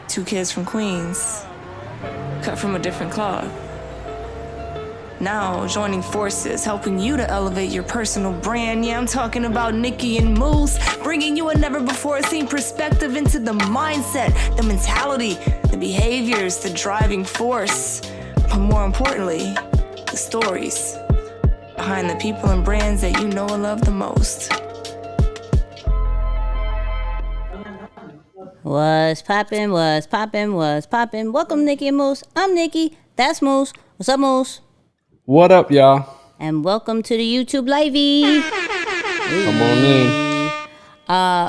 Two kids from Queens, cut from a different cloth. Now joining forces, helping you to elevate your personal brand. Yeah, I'm talking about Nicky and Moose, bringing you a never-before-seen perspective into the mindset, the mentality, the behaviors, the driving force, but more importantly, the stories behind the people and brands that you know and love the most. What's poppin', what's poppin', what's poppin'? Welcome, Nicky and Moose. I'm Nicky. That's Moose. What's up, Moose? What up, y'all? And welcome to the YouTube Livey. Come on in.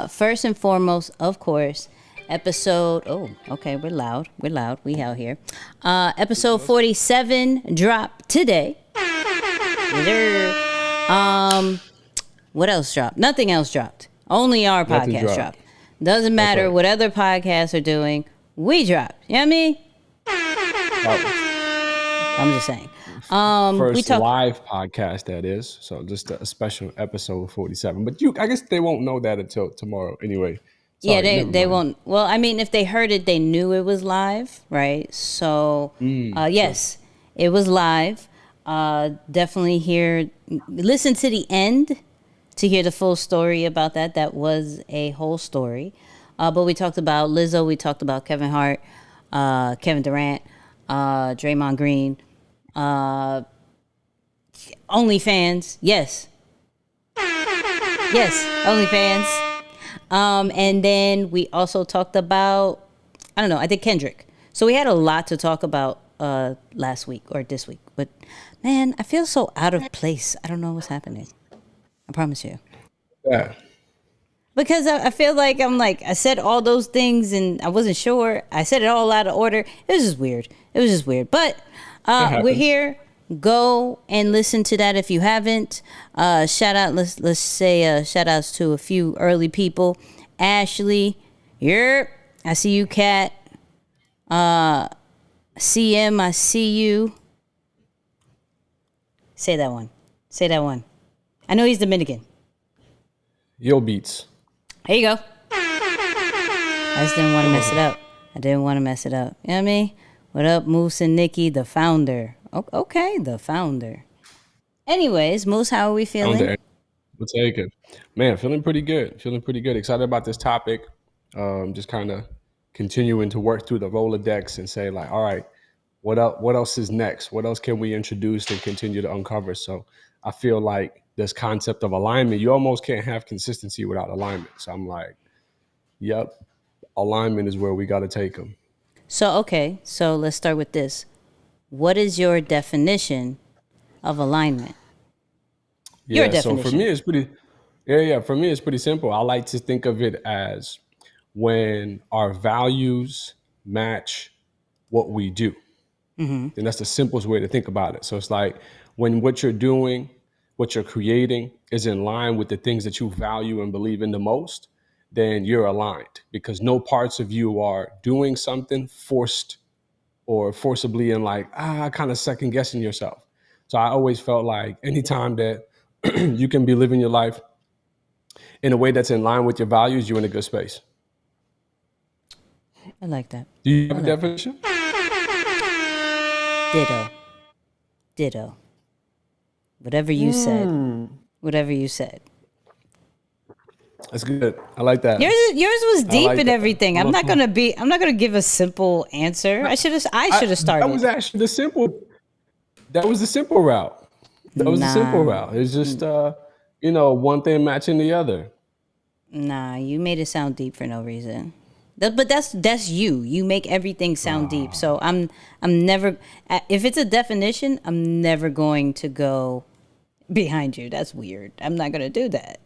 First and foremost, of course, episode... Oh, okay, we're loud. We out here. Episode 47 dropped today. What else dropped? Nothing else dropped. Only our podcast dropped. Doesn't matter right. What other podcasts are doing. We dropped. You know what I mean? I'm just saying. First live podcast, that is. So just a special episode 47. But I guess they won't know that until tomorrow anyway. Sorry, yeah, they won't. Well, I mean, if they heard it, they knew it was live, right? So, yes, it was live. Definitely listen to the end to hear the full story about that. That was a whole story. But we talked about Lizzo. We talked about Kevin Hart, Kevin Durant, Draymond Green, OnlyFans. Yes, OnlyFans. And then we also talked about, I think Kendrick. So we had a lot to talk about last week or this week. But, man, I feel so out of place. I don't know what's happening. I promise you. Yeah. Because I feel like I said all those things and I wasn't sure. I said it all out of order. It was just weird. But we're here. Go and listen to that if you haven't. Shout out. Let's say shout outs to a few early people. Ashley, I see you, Kat. CM, I see you. Say that one. I know he's Dominican. Yo beats. Here you go. I just didn't want to mess it up. You know what I mean? What up, Moose and Nicky, the founder. Okay, the founder. Anyways, Moose, how are we feeling? We'll take it. Man, feeling pretty good. Excited about this topic. Just kind of continuing to work through the Rolodex and say, like, all right, what else is next? What else can we introduce and continue to uncover? So I feel like this concept of alignment, you almost can't have consistency without alignment. So I'm like, yep, alignment is where we got to take them. So let's start with this. What is your definition of alignment? Yeah, your definition. So for me, it's pretty simple. I like to think of it as when our values match what we do. Mm-hmm. And that's the simplest way to think about it. So it's like when what you're doing, what you're creating is in line with the things that you value and believe in the most, then you're aligned, because no parts of you are doing something forced or forcibly and kind of second guessing yourself. So I always felt like anytime that you can be living your life in a way that's in line with your values, you're in a good space. I like that. Do you have a definition? Ditto. Whatever you said. That's good. I like that. Yours was deep and everything. I'm not gonna give a simple answer. I should have started. That was actually the simple. That was the simple route. The simple route. It's just one thing matching the other. Nah, you made it sound deep for no reason. But that's you. You make everything sound deep. So I'm never. If it's a definition, I'm never going to go behind you. That's weird. I'm not gonna do that.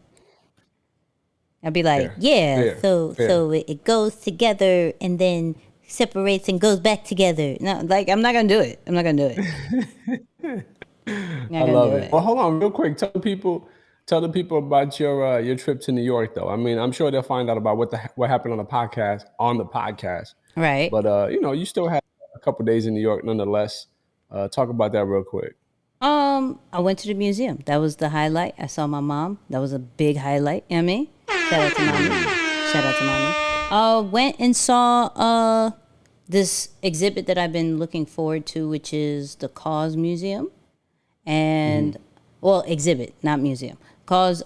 I'll be like, so it goes together and then separates and goes back together. No, I'm not gonna do it. I love it. Well, hold on, real quick. Tell the people about your trip to New York, though. I mean, I'm sure they'll find out about what happened on the podcast. Right. But you still had a couple days in New York, nonetheless. Talk about that real quick. I went to the museum. That was the highlight. I saw my mom. That was a big highlight. You know what I mean? Shout out to mommy. Went and saw this exhibit that I've been looking forward to, which is the Cause Museum, and exhibit, not museum. Cause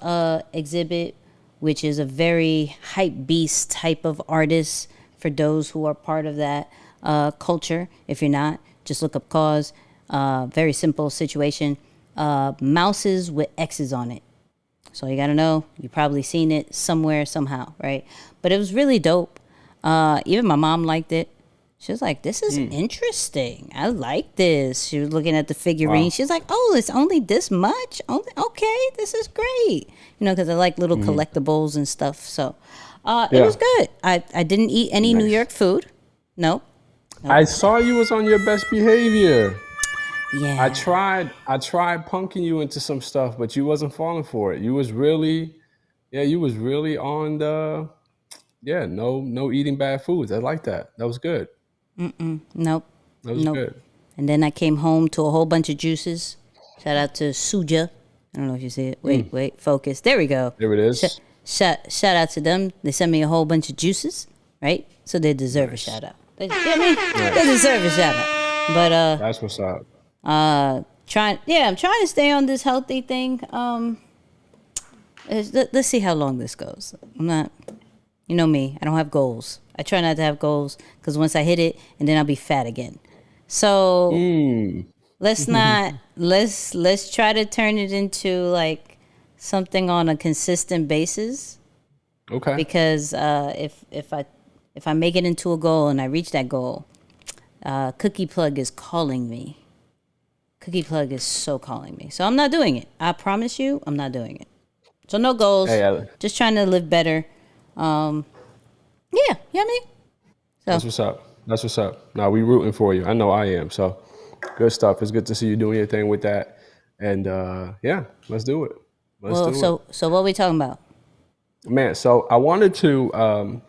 exhibit, which is a very hype beast type of artist for those who are part of that culture. If you're not, just look up Cause. Very simple situation. Mouses with X's on it. So you got to know, you've probably seen it somewhere, somehow, right? But it was really dope. Even my mom liked it. She was like, this is interesting. I like this. She was looking at the figurine. Wow. She was like, oh, it's only this much? Okay, this is great. You know, because I like little collectibles and stuff. So it was good. I didn't eat any New York food. Nope. I saw you was on your best behavior. Yeah. I tried punking you into some stuff, but you wasn't falling for it. You was really on the, no eating bad foods. I like that. That was good. Nope. That was good. And then I came home to a whole bunch of juices. Shout out to Suja. I don't know if you see it. Wait, focus. There we go. There it is. Shout out to them. They sent me a whole bunch of juices, right? So they deserve a shout out. They deserve a shout out. But that's what's up. I'm trying to stay on this healthy thing. Let's see how long this goes. I'm not, you know me, I don't have goals. I try not to have goals because once I hit it, and then I'll be fat again. So let's try to turn it into like something on a consistent basis. Okay. Because if I make it into a goal and I reach that goal, Cookie Plug is calling me. Cookie Plug is so calling me. So I'm not doing it. I promise you, I'm not doing it. So no goals. Hey, just trying to live better. Yeah, you know what I mean? So. That's what's up. Now we rooting for you. I know I am. So good stuff. It's good to see you doing your thing with that. And let's do it. So what are we talking about? Man, so I wanted to,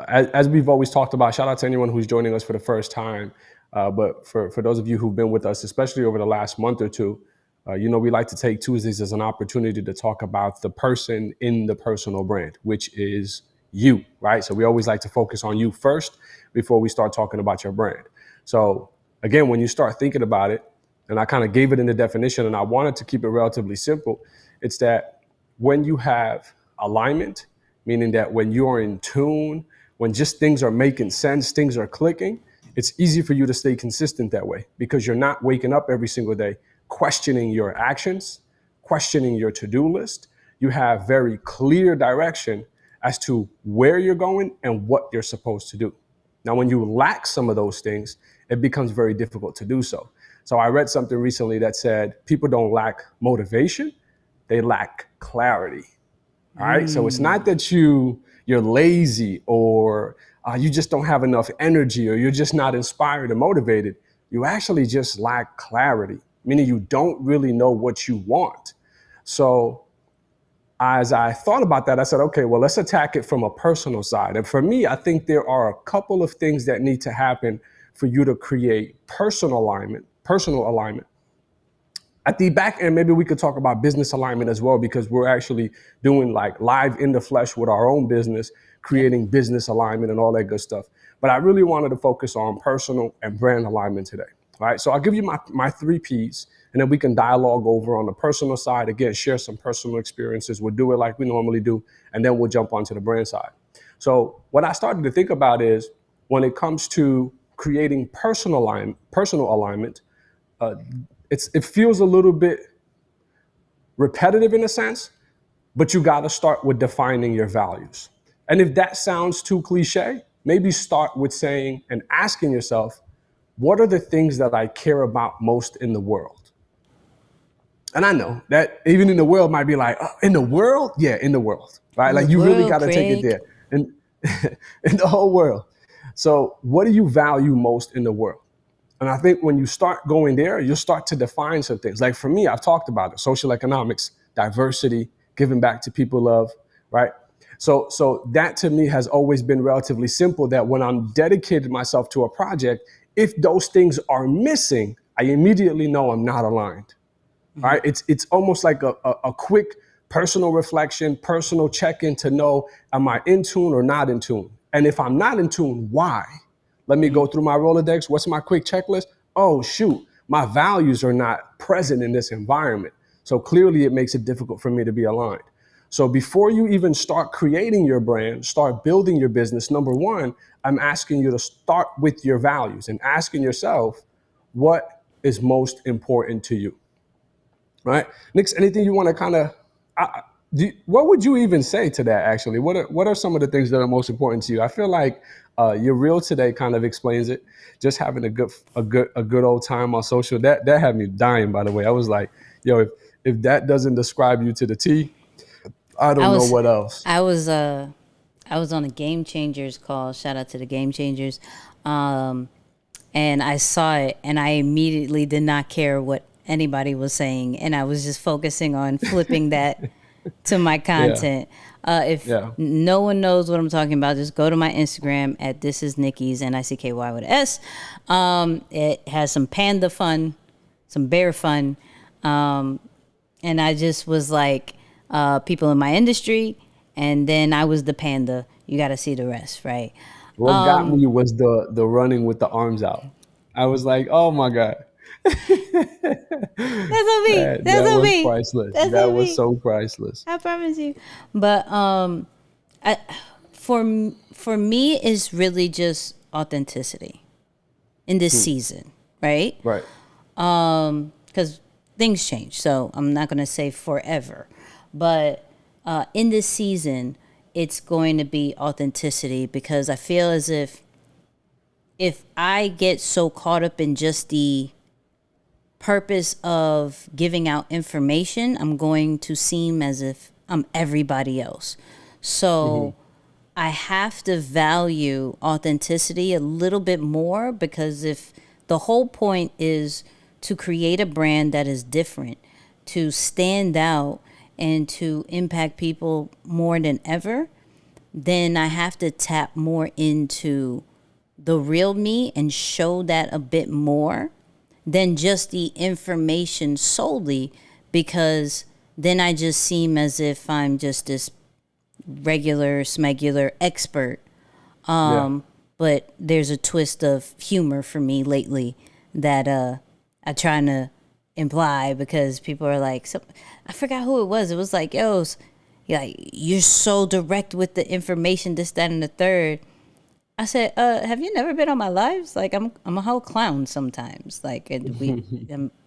as we've always talked about, shout out to anyone who's joining us for the first time. But for those of you who've been with us, especially over the last month or two, we like to take Tuesdays as an opportunity to talk about the person in the personal brand, which is you, right? So we always like to focus on you first before we start talking about your brand. So again, when you start thinking about it, and I kind of gave it in the definition, and I wanted to keep it relatively simple, it's that when you have alignment, meaning that when you are in tune, when just things are making sense, things are clicking, it's easy for you to stay consistent that way because you're not waking up every single day questioning your actions, questioning your to-do list. You have very clear direction as to where you're going and what you're supposed to do. Now, when you lack some of those things, it becomes very difficult to do so. So I read something recently that said people don't lack motivation, they lack clarity. All right. So it's not that you're lazy or you just don't have enough energy or you're just not inspired or motivated. You actually just lack clarity, meaning you don't really know what you want. So as I thought about that, I said, okay, well, let's attack it from a personal side. And for me, I think there are a couple of things that need to happen for you to create personal alignment. At the back end, maybe we could talk about business alignment as well, because we're actually doing like live in the flesh with our own business, creating business alignment and all that good stuff. But I really wanted to focus on personal and brand alignment today. All right. So I'll give you my 3 Ps, and then we can dialogue over on the personal side. Again, share some personal experiences. We'll do it like we normally do, and then we'll jump onto the brand side. So what I started to think about is when it comes to creating personal alignment, it feels a little bit repetitive in a sense, but you got to start with defining your values. And if that sounds too cliche, maybe start with saying and asking yourself, what are the things that I care about most in the world? And I know that even in the world might be like, oh, in the world? Yeah, in the world, right? Like you really got to take it there. And in the whole world. So what do you value most in the world? And I think when you start going there, you'll start to define some things. Like for me, I've talked about it, social economics, diversity, giving back to people love, right? So that to me has always been relatively simple, that when I'm dedicated myself to a project, if those things are missing, I immediately know I'm not aligned, right? It's almost like a quick personal reflection, personal check-in to know, am I in tune or not in tune? And if I'm not in tune, why? Let me go through my Rolodex. What's my quick checklist? Oh, shoot, my values are not present in this environment. So clearly it makes it difficult for me to be aligned. So before you even start creating your brand, start building your business, number one, I'm asking you to start with your values and asking yourself, what is most important to you? Right? Nix, anything you want to kind of, what would you even say to that, actually? What are some of the things that are most important to you? I feel like your reel today kind of explains it. Just having a good old time on social, that had me dying, by the way. I was like, yo, if that doesn't describe you to the T, I don't know what else. I was on a Game Changers call. Shout out to the Game Changers. And I saw it, and I immediately did not care what anybody was saying, and I was just focusing on flipping that to my content. If no one knows what I'm talking about, just go to my Instagram at This Is Nicky's, Nicky with an S. It has some panda fun, some bear fun, and I just was like, people in my industry, and then I was the panda. You got to see the rest, right? What got me was the running with the arms out. I was like, oh my God. That's on me. That was priceless. That was so priceless. I promise you. But for me, it's really just authenticity in this season, right? Right. Because things change, so I'm not going to say forever. But in this season, it's going to be authenticity, because I feel as if I get so caught up in just the purpose of giving out information, I'm going to seem as if I'm everybody else. So I have to value authenticity a little bit more, because if the whole point is to create a brand that is different, to stand out, and to impact people more than ever, then I have to tap more into the real me and show that a bit more than just the information solely, because then I just seem as if I'm just this regular, smegular expert. But there's a twist of humor for me lately that I'm trying to imply, because people are like, I forgot who it was. It was like, yo, you're so direct with the information, this, that, and the third. I said, have you never been on my lives? Like, I'm a whole clown sometimes. Like,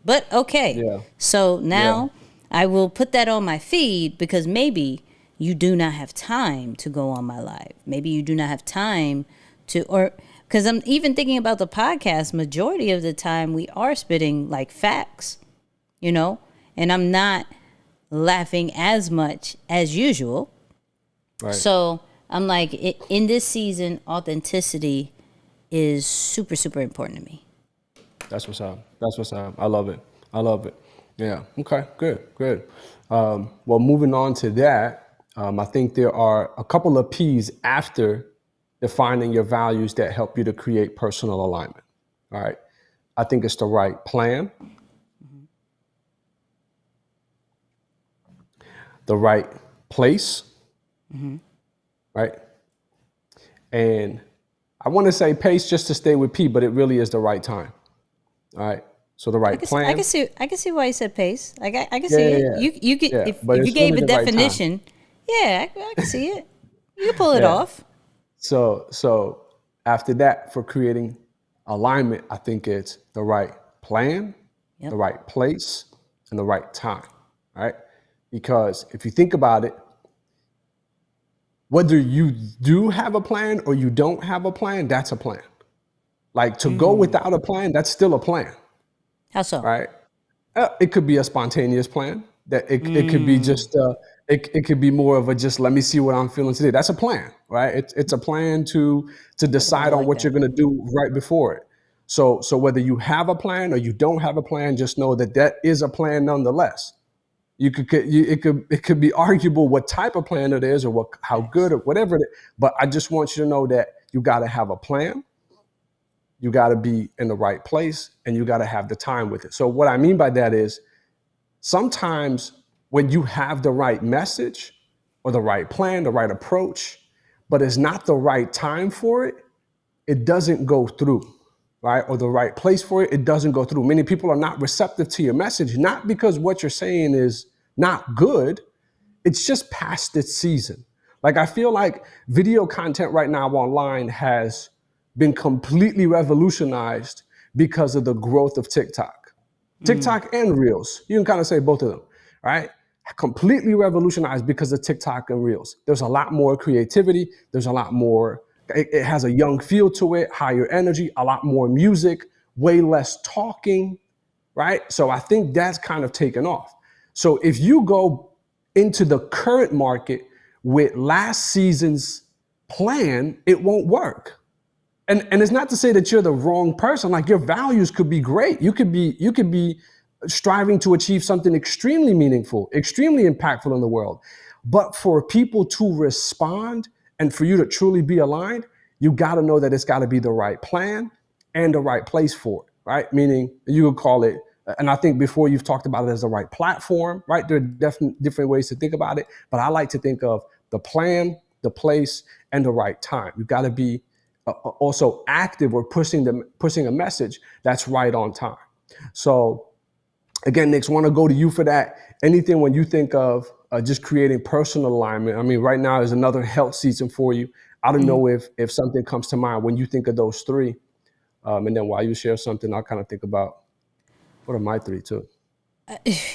but okay. Yeah. So now I will put that on my feed, because maybe you do not have time to go on my live. Maybe you do not have time to, or because I'm even thinking about the podcast, majority of the time we are spitting like facts, and I'm not laughing as much as usual. Right. So I'm like, in this season, authenticity is super, super important to me. That's what's up. I love it. Yeah. Okay. Good. Well, moving on to that, I think there are a couple of P's after defining your values that help you to create personal alignment. All right. I think it's the right plan, the right place, right? And I want to say pace just to stay with P, but it really is the right time. All right. So the right plan. I can see why you said pace. I can see it. Yeah. You if you gave really a definition, I can see it. You can pull it off. So after that, for creating alignment, I think it's the right plan, the right place, and the right time. Right? Because if you think about it, whether you do have a plan or you don't have a plan, that's a plan. Like to go without a plan, that's still a plan. How so? Right? It could be a spontaneous plan. That it could be just it could be more of a just let me see what I'm feeling today. That's a plan, right? It's a plan to decide on what you're gonna do right before it. So whether you have a plan or you don't have a plan, just know that is a plan nonetheless. It could be arguable what type of plan it is or how good or whatever it is, but I just want you to know that you got to have a plan, you got to be in the right place, and you got to have the time with it. So what I mean by that is sometimes when you have the right message or the right plan, the right approach, but it's not the right time for it, it doesn't go through, right? Or the right place for it, it doesn't go through. Many people are not receptive to your message, not because what you're saying is not good, it's just past its season. Like, I feel like video content right now online has been completely revolutionized because of the growth of TikTok. TikTok and Reels. You can kind of say both of them, right? Completely revolutionized because of TikTok and Reels. There's a lot more creativity. There's a lot more, it has a young feel to it, higher energy, a lot more music, way less talking, right? So I think that's kind of taken off. So if you go into the current market with last season's plan, it won't work. And it's not to say that you're the wrong person. Like, your values could be great. You could be striving to achieve something extremely meaningful, extremely impactful in the world. But for people to respond and for you to truly be aligned, you got to know that it's got to be the right plan and the right place for it, right? Meaning, you could call it, and I think before you've talked about it as the right platform, right? There are definitely different ways to think about it, but I like to think of the plan, the place, and the right time. You've got to be also active or pushing a message that's right on time. So again, Nix, want to go to you for that. Anything when you think of just creating personal alignment? I mean, right now is another health season for you. I don't know if something comes to mind when you think of those three. And then while you share something, I'll kind of think about what are my three too.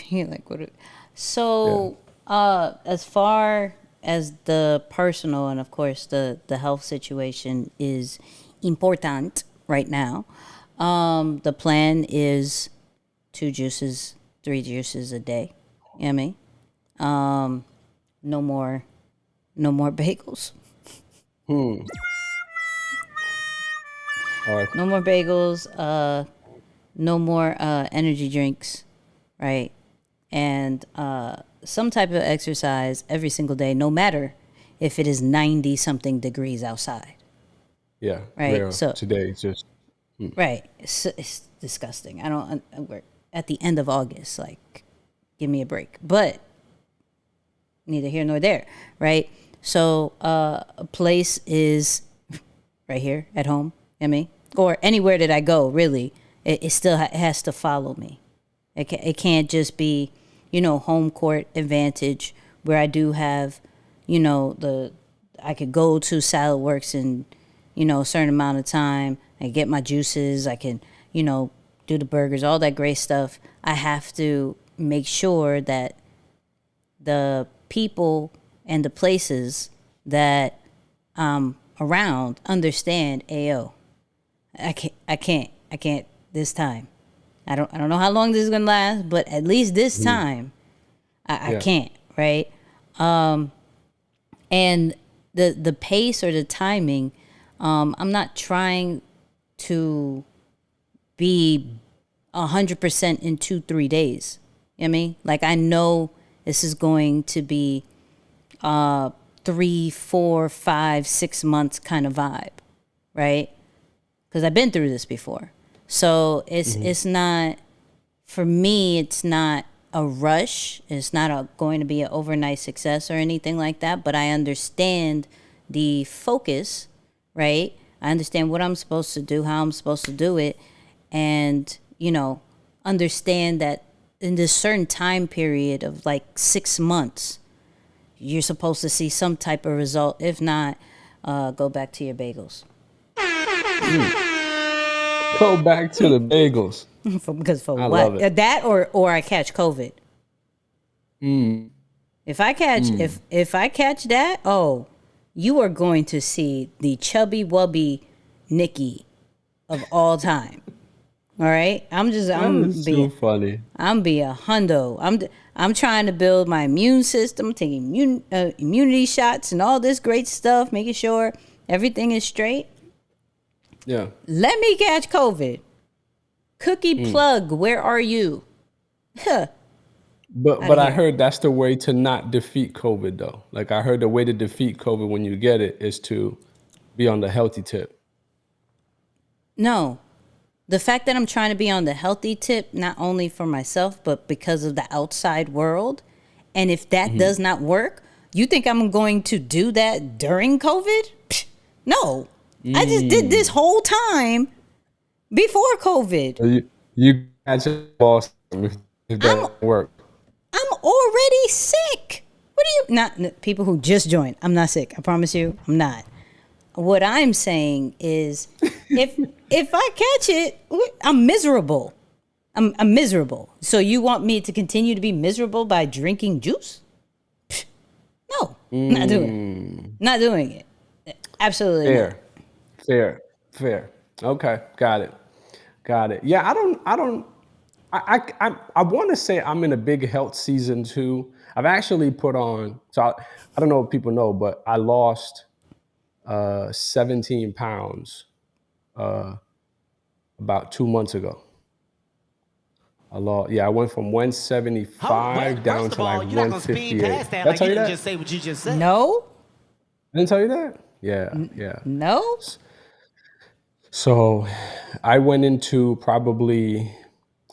You're like, what? So as far as the personal and of course the health situation is important right now, the plan is 2 juices, 3 juices a day. You know what I mean? No more bagels. All right. No more bagels. No more energy drinks, right? And some type of exercise every single day, no matter if it is 90 something degrees outside. Yeah. Right. So today it's just right. It's disgusting. We're at the end of August. Like, give me a break. But neither here nor there, right? So a place is right here at home. You know what I mean? Or anywhere that I go, really, it still has to follow me. It can't just be, home court advantage where I do have, I could go to Salad Works in, a certain amount of time. I get my juices. I can, do the burgers, all that great stuff. I have to make sure that the people and the places that I'm around understand, ayo, I can't this time. I don't know how long this is gonna last, but at least this time, I can't, right? And the pace or the timing, I'm not trying to be 100% in 2-3 days. You know what I mean? Like, I know this is going to be 3, 4, 5, 6 months kind of vibe, right? Because I've been through this before. So it's not, for me, it's not a rush. It's not going to be an overnight success or anything like that. But I understand the focus, right? I understand what I'm supposed to do, how I'm supposed to do it. And, understand that in this certain time period of like 6 months, you're supposed to see some type of result. If not, go back to your bagels. Go back to the bagels. Because I what? love it. That or I catch COVID. If I catch if I catch that, you are going to see the chubby wubby Nicky of all time. All right, I'm so funny. I'm be a hundo. I'm trying to build my immune system, taking immunity shots and all this great stuff, making sure everything is straight. Yeah. Let me catch COVID. Cookie plug, where are you? But I heard that's the way to not defeat COVID, though. Like, I heard the way to defeat COVID when you get it is to be on the healthy tip. No. The fact that I'm trying to be on the healthy tip, not only for myself, but because of the outside world. And if that does not work, you think I'm going to do that during COVID? No. I just did this whole time before COVID. So you actually lost if that work. I'm already sick. What are you? Not people who just joined. I'm not sick. I promise you, I'm not. What I'm saying is, if I catch it, I'm miserable. I'm miserable. So you want me to continue to be miserable by drinking juice? No, not doing it. Not doing it. Absolutely Fair. not. Fair. Okay, got it. Yeah, I want to say I'm in a big health season too. I've actually put on, so I don't know if people know, but I lost 17 pounds about 2 months ago. I went from 175 down to like 158. Did I tell you that? Just say what you just said. No. I didn't tell you that? Yeah. No. So I went into probably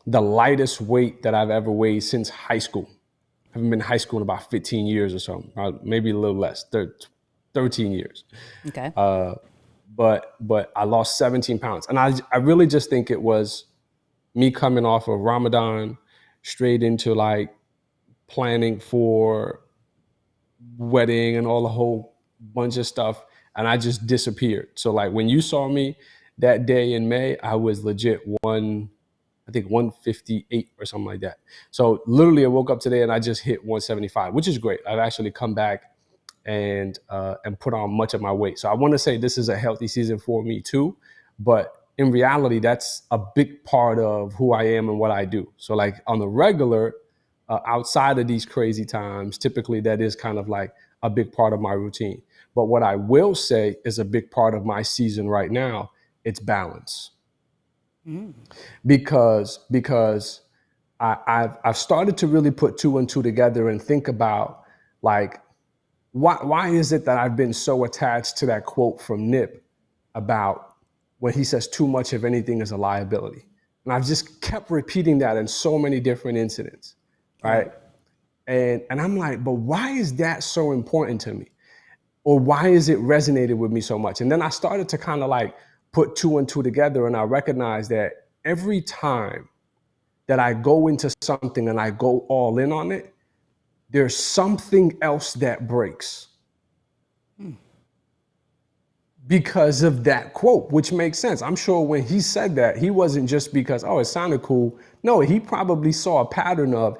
the lightest weight that I've ever weighed since high school. I haven't been in high school in about 15 years or so, maybe a little less, 13 years. Okay. But I lost 17 pounds. And I really just think it was me coming off of Ramadan straight into like planning for wedding and all the whole bunch of stuff. And I just disappeared. So like when you saw me that day in May, I was legit 158 or something like that. So literally I woke up today and I just hit 175, which is great. I've actually come back and put on much of my weight. So I want to say this is a healthy season for me too. But in reality, that's a big part of who I am and what I do. So like on the regular, outside of these crazy times, typically that is kind of like a big part of my routine. But what I will say is a big part of my season right now, it's balance. Because I've started to really put two and two together and think about like, why is it that I've been so attached to that quote from Nip about when he says too much of anything is a liability? And I've just kept repeating that in so many different incidents, right? And I'm like, but why is that so important to me? Or why is it resonated with me so much? And then I started to kind of like put two and two together, and I recognized that every time that I go into something and I go all in on it, there's something else that breaks. Because of that quote, which makes sense. I'm sure when he said that, he wasn't just because, oh, it sounded cool. No, he probably saw a pattern of,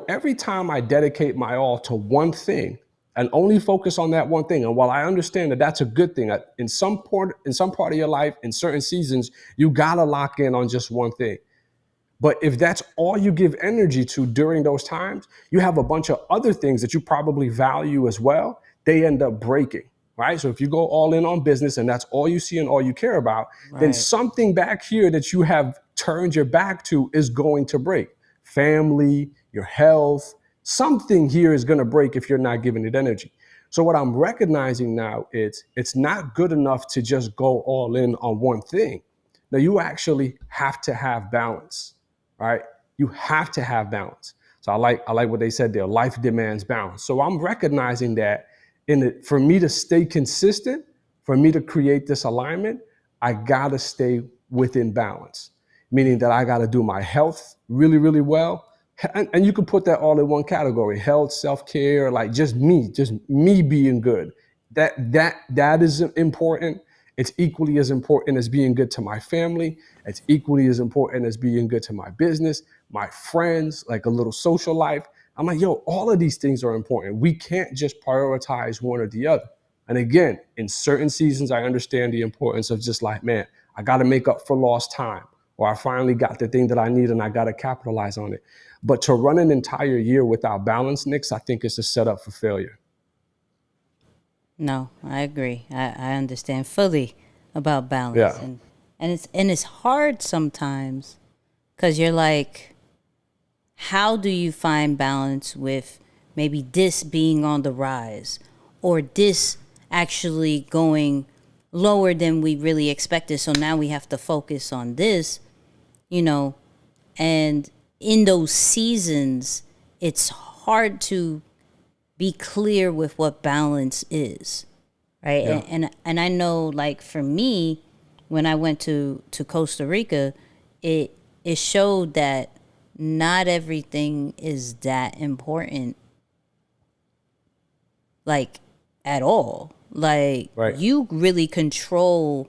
every time I dedicate my all to one thing and only focus on that one thing. And while I understand that that's a good thing, in some part of your life, in certain seasons, you gotta lock in on just one thing. But if that's all you give energy to during those times, you have a bunch of other things that you probably value as well. They end up breaking. Right. So if you go all in on business and that's all you see and all you care about, then something back here that you have turned your back to is going to break. Family, your health, something here is going to break if you're not giving it energy. So what I'm recognizing now is it's not good enough to just go all in on one thing. Now you actually have to have balance, right? You have to have balance. So I like what they said there. Life demands balance. So I'm recognizing that for me to stay consistent, for me to create this alignment, I gotta stay within balance, meaning that I gotta do my health really, really well. And you can put that all in one category: health, self-care, like just me being good. That is important. It's equally as important as being good to my family. It's equally as important as being good to my business, my friends, like a little social life. I'm like, all of these things are important. We can't just prioritize one or the other. And again, in certain seasons, I understand the importance of just like, man, I got to make up for lost time, or I finally got the thing that I need and I got to capitalize on it. But to run an entire year without balance, Nix, I think it's a setup for failure. No, I agree. I understand fully about balance. Yeah. And it's hard sometimes because you're like, how do you find balance with maybe this being on the rise or this actually going lower than we really expected? So now we have to focus on this, and in those seasons, it's hard to be clear with what balance is, right? Yeah. And I know, like, for me, when I went to Costa Rica, it showed that not everything is that important, like, at all. Like, Right. you really control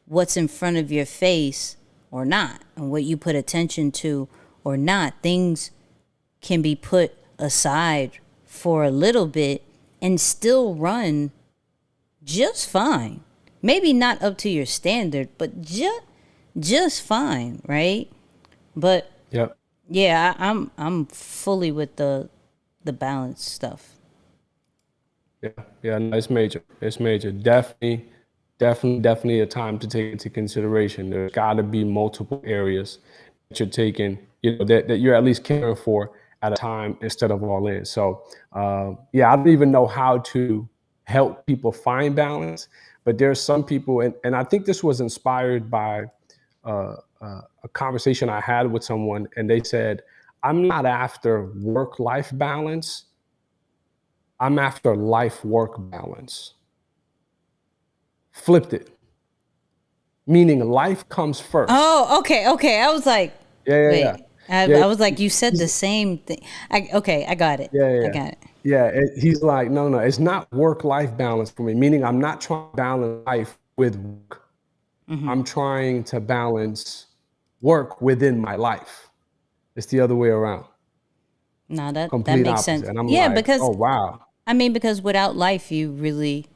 what's in front of your face or not, and what you put attention to or not. Things can be put aside for a little bit and still run just fine. Maybe not up to your standard, but just fine, right? But Yep. yeah, I'm fully with the balance stuff. Yeah. Yeah. No, it's major. It's major. Definitely a time to take into consideration. There's got to be multiple areas that you're taking, that you're at least caring for at a time instead of all in. So, yeah, I don't even know how to help people find balance, but there's some people, and I think this was inspired by a conversation I had with someone, and they said, I'm not after work-life balance. I'm after life-work balance. Flipped it, meaning life comes first. Oh, okay. I was like, Yeah, yeah, yeah. wait. Yeah, I was like, you said the same thing. I got it. yeah, yeah, I yeah. got it. Yeah, he's like, no, no, it's not work-life balance for me, meaning I'm not trying to balance life with work. I'm trying to balance work within my life. It's the other way around, No, that complete makes opposite. sense. And I'm Yeah, like, because oh, wow, I mean, because without life, you really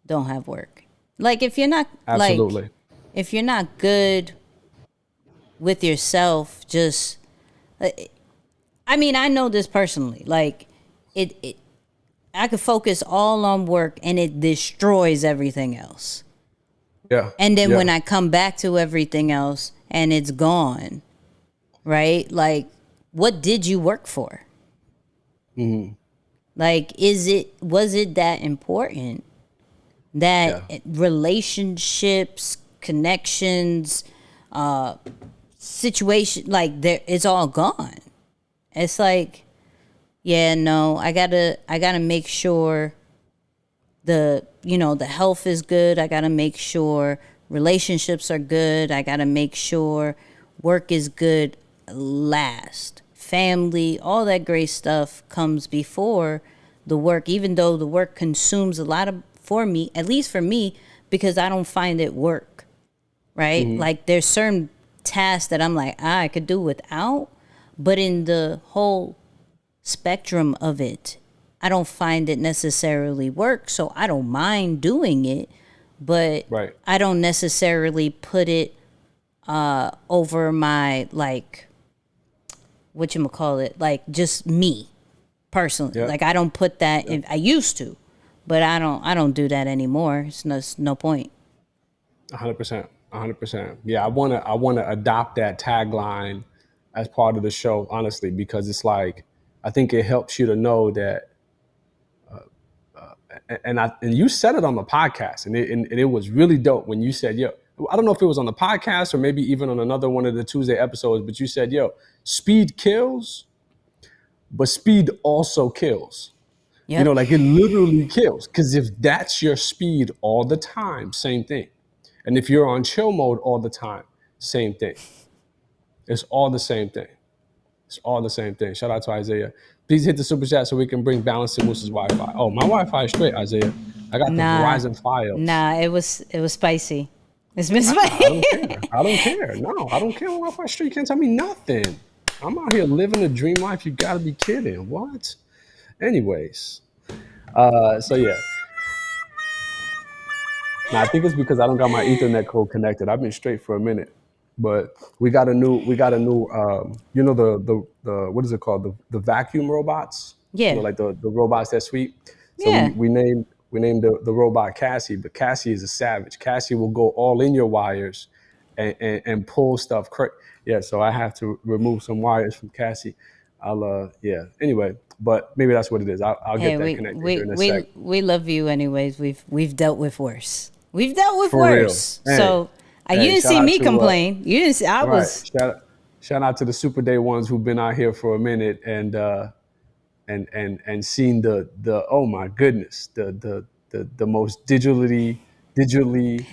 don't have work. Like, if you're not absolutely. if you're not good with yourself, just I mean, I know this personally. Like, it I could focus all on work and it destroys everything else. Yeah, And then when yeah, I come back to everything else and it's gone, right? Like, what did you work for? Like, was it that important that yeah, relationships, connections, situation, like, there, it's all gone. It's like, yeah, no, I gotta make sure the health is good. I gotta make sure relationships are good. I gotta make sure work is good last. Family, all that great stuff comes before the work, even though the work consumes a lot of, for me, at least for me, because I don't find it work, right? Like, there's certain tasks that I'm like, I could do without, but in the whole spectrum of it, I don't find it necessarily work, so I don't mind doing it, but right. I don't necessarily put it over my, like, whatchamacallit, like, just me personally. Yeah, Like, I don't put that in. I used to, but I don't do that anymore. It's no point. 100%, 100%. Yeah, I wanna adopt that tagline as part of the show, honestly, because it's like I think it helps you to know that. And you said it on the podcast, and it was really dope when you said, "Yo," I don't know if it was on the podcast or maybe even on another one of the Tuesday episodes, but you said, "Yo, speed kills, but speed also kills." Yep. Like, it literally kills, because if that's your speed all the time, same thing. And if you're on chill mode all the time, same thing. It's all the same thing. It's all the same thing. Shout out to Isaiah. Please hit the super chat so we can bring balance to Moose's Wi-Fi. Oh, my Wi-Fi is straight, Isaiah. I got the Nah, Verizon Fios. nah. It was spicy. It's been I spicy. don't care. I don't care. No, I don't care. Wi-Fi straight. You can't tell me nothing. I'm out here living the dream life. You gotta be kidding. What? Anyways, so yeah. Now I think it's because I don't got my Ethernet code connected. I've been straight for a minute, but we got a new. The what is it called? The vacuum robots. Yeah, Like the robots that sweep. So we yeah. we named we named the robot Cassie, but Cassie is a savage. Cassie will go all in your wires and pull stuff. Yeah, so I have to remove some wires from Cassie. Yeah. Anyway, but maybe that's what it is. I'll Hey, get that connected here in a sec. we love you anyways. We've dealt with worse. We've dealt with For real. worse. Hey, So you hey, didn't shout see out me to complain. You didn't see. I right. was. Shout out to the Super Day ones who've been out here for a minute and seen the oh my goodness, the most digitally Digitally.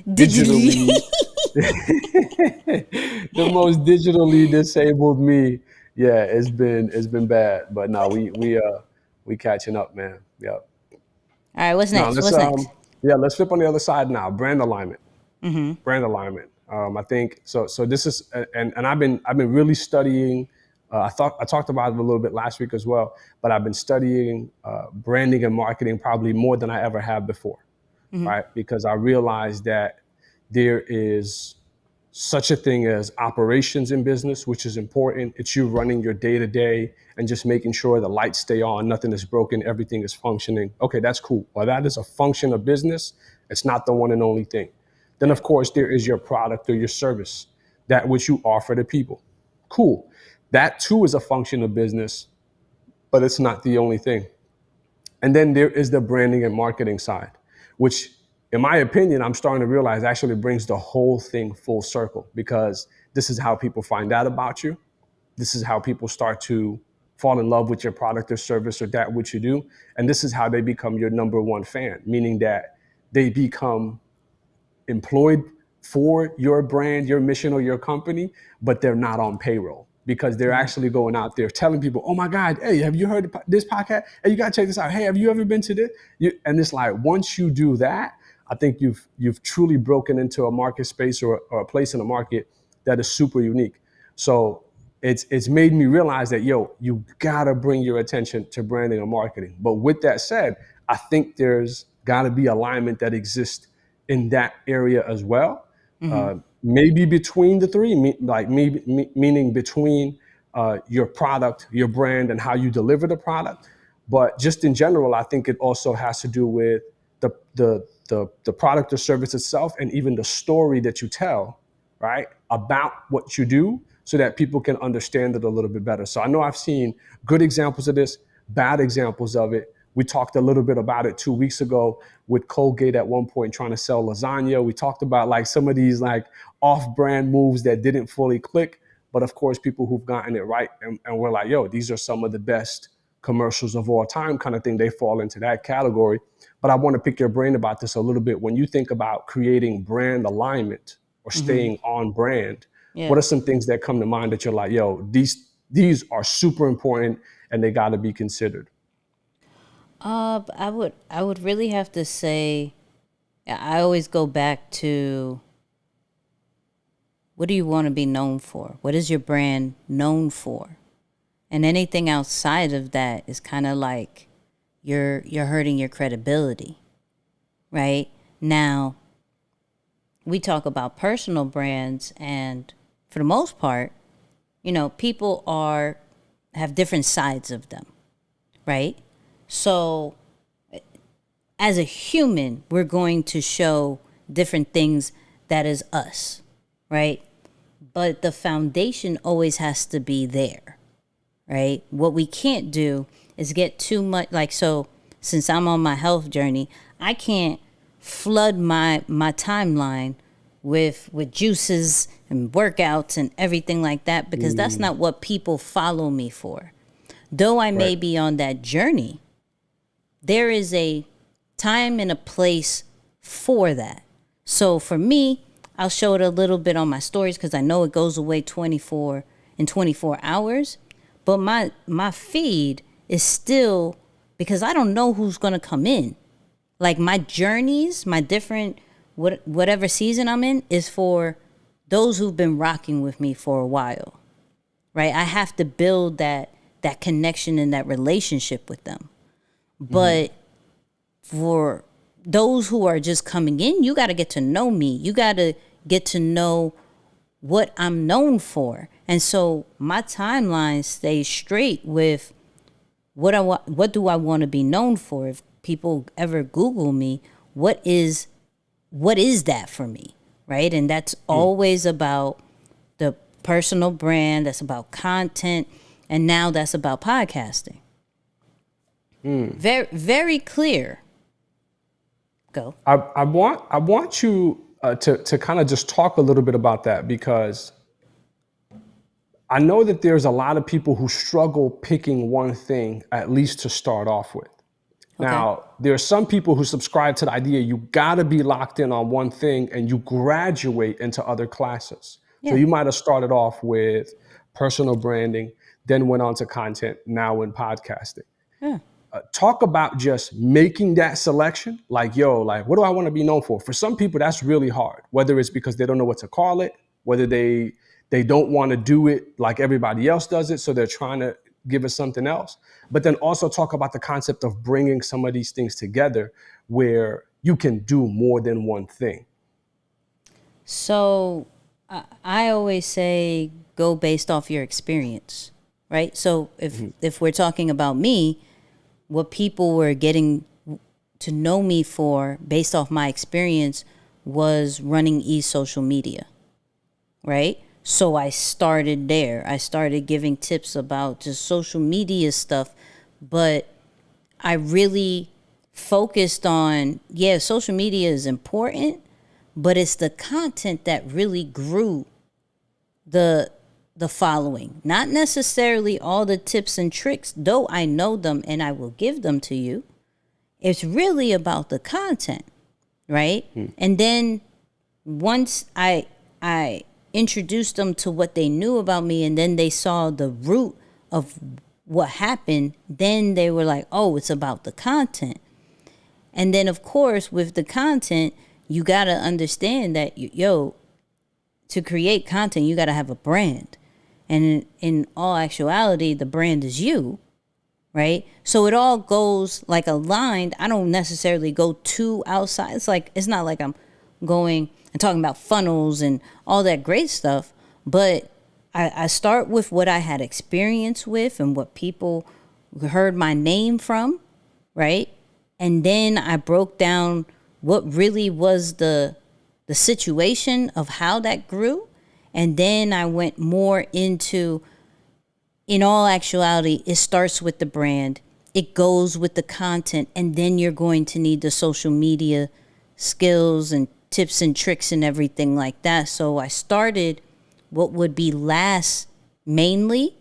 the most digitally disabled me. Yeah, it's been bad, but no, we catching up, man. Yeah. All right, what's Now next? let's What's next? yeah, let's flip on the other side now. Brand alignment. Brand alignment. I think so. So this is, and I've been really studying. I talked about it a little bit last week as well, but I've been studying branding and marketing probably more than I ever have before, right? Because I realized that there is such a thing as operations in business, which is important. It's you running your day to day and just making sure the lights stay on, nothing is broken, everything is functioning. Okay, that's cool. Well, that is a function of business. It's not the one and only thing. Then, of course, there is your product or your service, that which you offer to people. Cool. That too is a function of business, but it's not the only thing. And then there is the branding and marketing side, which, in my opinion, I'm starting to realize actually brings the whole thing full circle, because this is how people find out about you. This is how people start to fall in love with your product or service or that which you do. And this is how they become your number one fan, meaning that they become employed for your brand, your mission, or your company, but they're not on payroll, because they're actually going out there telling people, "Oh my God, hey, have you heard this podcast? Hey, you gotta check this out. Hey, have you ever been to this?" And it's like, once you do that, I think you've truly broken into a market space or a place in the market that is super unique. So it's made me realize that, you gotta bring your attention to branding and marketing. But with that said, I think there's gotta be alignment that exists in that area as well. Maybe between the three, meaning between your product, your brand, and how you deliver the product. But just in general, I think it also has to do with the product or service itself, and even the story that you tell, right, about what you do, so that people can understand it a little bit better. So I know I've seen good examples of this, bad examples of it. We talked a little bit about it 2 weeks ago with Colgate at one point trying to sell lasagna. We talked about like some of these like off-brand moves that didn't fully click. But of course, people who've gotten it right and we're like, these are some of the best commercials of all time kind of thing. They fall into that category. But I want to pick your brain about this a little bit. When you think about creating brand alignment or staying on brand, what are some things that come to mind that you're like, these are super important and they got to be considered? I would really have to say, I always go back to, what do you want to be known for? What is your brand known for? And anything outside of that is kind of like you're hurting your credibility, right? Now, we talk about personal brands, and for the most part, people have different sides of them, right? So as a human, we're going to show different things that is us, right? But the foundation always has to be there, right? What we can't do is get too much, so since I'm on my health journey, I can't flood my timeline with juices and workouts and everything like that, because that's not what people follow me for. Though I may be on that journey, there is a time and a place for that. So for me, I'll show it a little bit on my stories because I know it goes away 24 hours. But my feed is still, because I don't know who's going to come in. Like my journeys, my different, whatever season I'm in, is for those who've been rocking with me for a while, right? I have to build that connection and that relationship with them. But for those who are just coming in, you got to get to know me. You got to get to know what I'm known for. And so my timeline stays straight with what do I want to be known for? If people ever Google me, what is that for me, right? And that's always about the personal brand, that's about content, and now that's about podcasting. Very, very clear. Go. I want you to kind of just talk a little bit about that, because I know that there's a lot of people who struggle picking one thing, at least to start off with. Now, there are some people who subscribe to the idea you got to be locked in on one thing and you graduate into other classes. Yeah. So you might have started off with personal branding, then went on to content, now in podcasting. Yeah. Talk about just making that selection. Like, what do I want to be known for? For some people, that's really hard, whether it's because they don't know what to call it, whether they don't want to do it like everybody else does it, so they're trying to give it something else. But then also talk about the concept of bringing some of these things together where you can do more than one thing. So I always say go based off your experience, right? So if we're talking about me, what people were getting to know me for based off my experience was running social media, right? So I started there. I started giving tips about just social media stuff, but I really focused on, social media is important, but it's the content that really grew the following. Not necessarily all the tips and tricks, though I know them and I will give them to you. It's really about the content, right? And then once I introduced them to what they knew about me, and then they saw the root of what happened, then they were like, oh, it's about the content. And then, of course, with the content, you got to understand that, to create content, you got to have a brand. And in all actuality, the brand is you, right? So it all goes like aligned. I don't necessarily go too outside. It's not like I'm going and talking about funnels and all that great stuff, but I start with what I had experience with and what people heard my name from, right? And then I broke down what really was the situation of how that grew. And then I went more into, in all actuality, it starts with the brand. It goes with the content. And then you're going to need the social media skills and tips and tricks and everything like that. So I started what would be last mainly.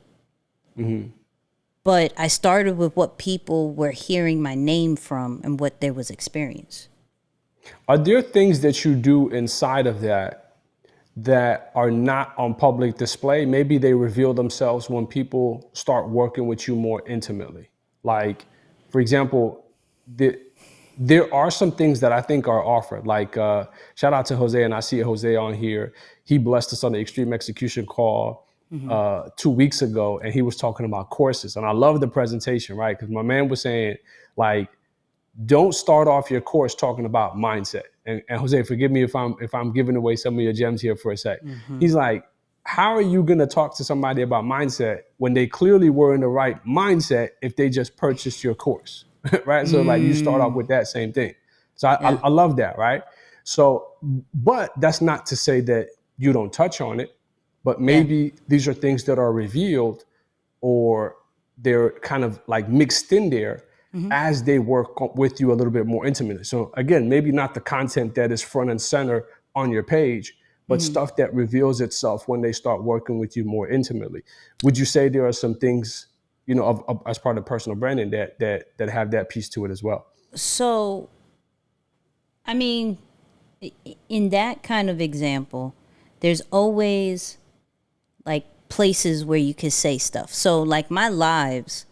But I started with what people were hearing my name from and what there was experience. Are there things that you do inside of that are not on public display? Maybe they reveal themselves when people start working with you more intimately. Like, for example, there are some things that I think are offered. Like, shout out to Jose, and I see Jose on here. He blessed us on the Extreme Execution call 2 weeks ago, and he was talking about courses. And I love the presentation, right? Because my man was saying, like, don't start off your course talking about mindset. And Jose, forgive me if I'm giving away some of your gems here for a sec. He's like, how are you going to talk to somebody about mindset when they clearly were in the right mindset if they just purchased your course, right? So like you start off with that same thing. So I love that, right? So, but that's not to say that you don't touch on it, but maybe these are things that are revealed or they're kind of like mixed in there as they work with you a little bit more intimately. So again, maybe not the content that is front and center on your page, but stuff that reveals itself when they start working with you more intimately. Would you say there are some things, as part of personal branding that have that piece to it as well? So, I mean, in that kind of example, there's always like places where you can say stuff. So like my lives,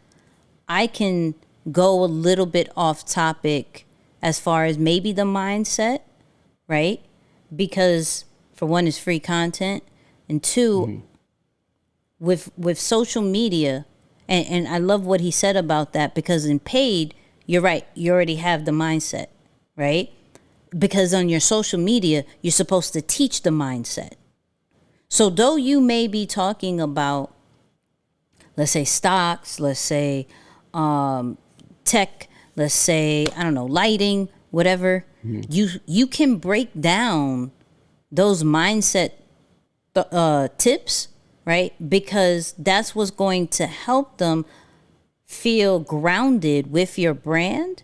I can go a little bit off topic as far as maybe the mindset, right? Because for one, it's free content, and two, with social media, and I love what he said about that, because in paid, you're right, you already have the mindset, right? Because on your social media, you're supposed to teach the mindset. So though you may be talking about, let's say stocks, let's say tech, let's say, I don't know, lighting, whatever, you can break down those mindset tips, right? Because that's what's going to help them feel grounded with your brand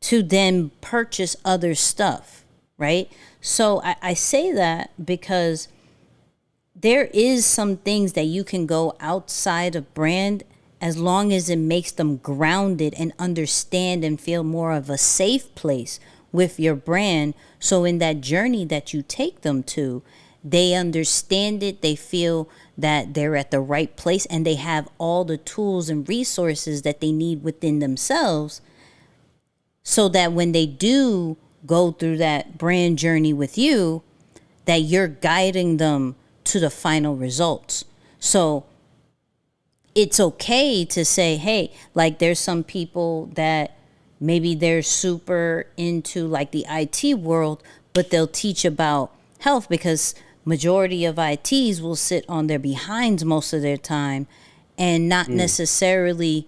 to then purchase other stuff, right? So I say that because there is some things that you can go outside of brand as long as it makes them grounded and understand and feel more of a safe place with your brand. So in that journey that you take them to, they understand it, they feel that they're at the right place, and they have all the tools and resources that they need within themselves, so that when they do go through that brand journey with you, that you're guiding them to the final results. So it's okay to say, hey, like there's some people that maybe they're super into like the IT world, but they'll teach about health, because majority of ITs will sit on their behinds most of their time and not necessarily